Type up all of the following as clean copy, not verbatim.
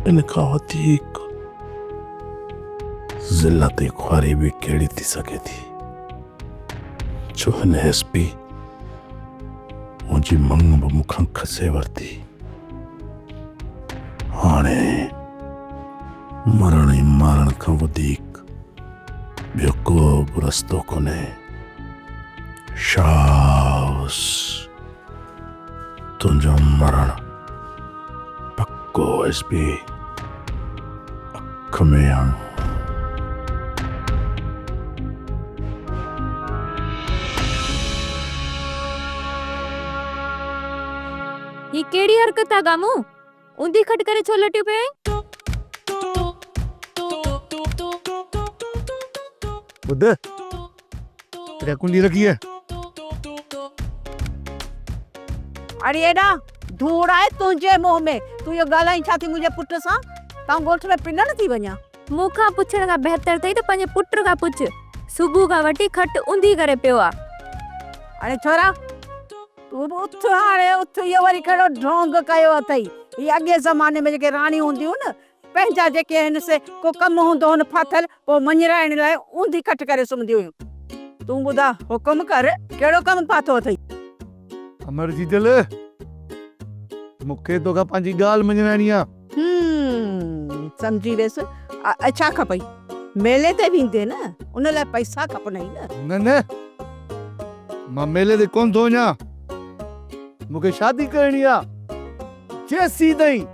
इन खां वधीक ज़िल्लत ऐं ख़्वारी बि कहिड़ी थी सघे थी, छो हिन एसपी मुंहिंजी मंग बि मूंखां खसे वरिती। हाणे मरण ऐं मारण खां वधीक ॿियो को बि रस्तो कोन्हे। शाउस तुंहिंजो मरण पक्को एसपी, अख में आण। ये केड़ी हरकत आ गामू? ऊंधी खट करे छो लटियो पे? बुद्ध तेरा कुंडी रखी है। अरे एडा धूड़ा है तुझे मुंह में। तू यो गालाई छाती मुझे पुट सा ता गोठ में पिन न थी व냐। मुखा पुछण का बेहतर थई तो पंजे पुट का पुछ। सुबह का वटी खट ऊंधी करे पियो आ। अरे छोरा तू उठ हाणे उठ यो वरी कड़ो ढोंग कयो अथई। ये अगे जमाने में जेके रानी हुंदी न पंहिंजा जेके हिन से को कम हुंदो न फाथल पो मंजराइण लाइ ऊंधी खट करे सुमदी हुयूं। तू बुधा हुकुम कर केड़ो कम पाथो अथई? अमर जी दिल मुखे तो का पांजी गाल मंजराणी आ। समझी वेस। अच्छा खपई मेले ते विंदे न उन लाइ पैसा खपनई न। न मां मेले ते कोन थो वञा। मुखे शादी करणी आ। जेसी ताईं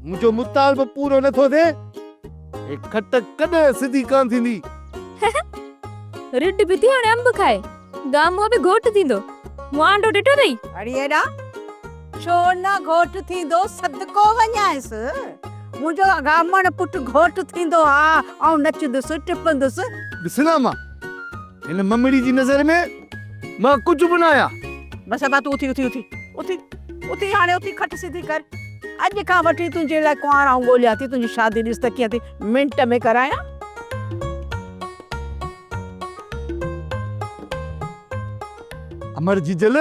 मुंहिंजो मुतालबो पूरो नथो थिए ए खट कॾहिं सिधी कान थींदी। रिड भी थी हाणे अंब खाए। गामो बि घोट थींदो। मुआंडो ॾिठो अथई? अरे एडा छो न घोट थींदो सदको वञाइस। मुंहिंजो गामण पुट घोट थींदो हा ऐं नचंदुसि टिपंदुसि। ॾिसना मां हिन मम्मी जी नज़र में मां कुछ बि न आहियां। बस अब तू उथी उथी उथी उथी उथी हाणे उथी खट सीधी कर। अॼु खां वठी तुंहिंजे लाइ कुंवारा ॻोल्हिया थी। तुंहिंजी शादी ॾिस त कीअं थी मिंट में करायां। अमर जी दिल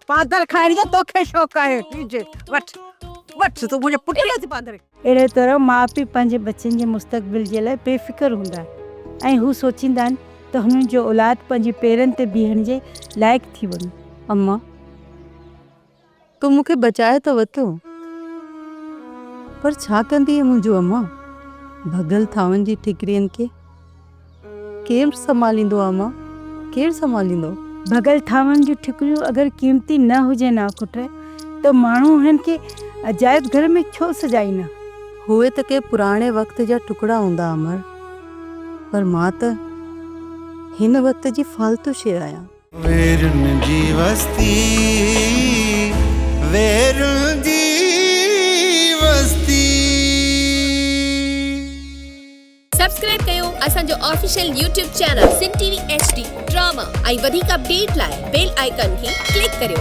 पादर खाइण जो तोखे शौक़ आहे। वठ वठ तू मुंहिंजे पुट लाइ थी पादर। अहिड़े तरह माउ पीउ पंहिंजे बचनि जे मुस्तक़बिल जे लाइ बेफ़िक्र हूंदा ऐं हू सोचींदा आहिनि त हुननि जो औलाद पंहिंजे पेरनि ते बीहण जे लाइक़ु थी वञे। अम्मा तू मूंखे बचाए त वतो पर छा कंदी मुंहिंजो अम्मा? भगल थावनि जी ठिकरियुनि खे केरु संभालींदो अम्मा? केरु संभालींदो? भगल थावनि जूं ठिकरियूं अगरि क़ीमती न हुजनि आ पुट त माण्हू हुननि खे अजायब घर में छो सजाईंदा? हुए त के पुराणे वक़्त जा टुकड़ा हूंदा अमर, पर मां त हिन वक़्त जी फालतू शइ आहियां। वेरुन जी वस्ती वेरुन जी वस्ती। सब्सक्राइब कयो असांजो ऑफिशियल यूट्यूब चैनल सिन टीवी HD ड्रामा ऐं वधीक अपडेट लाइ बेल आइकन खे क्लिक करियो।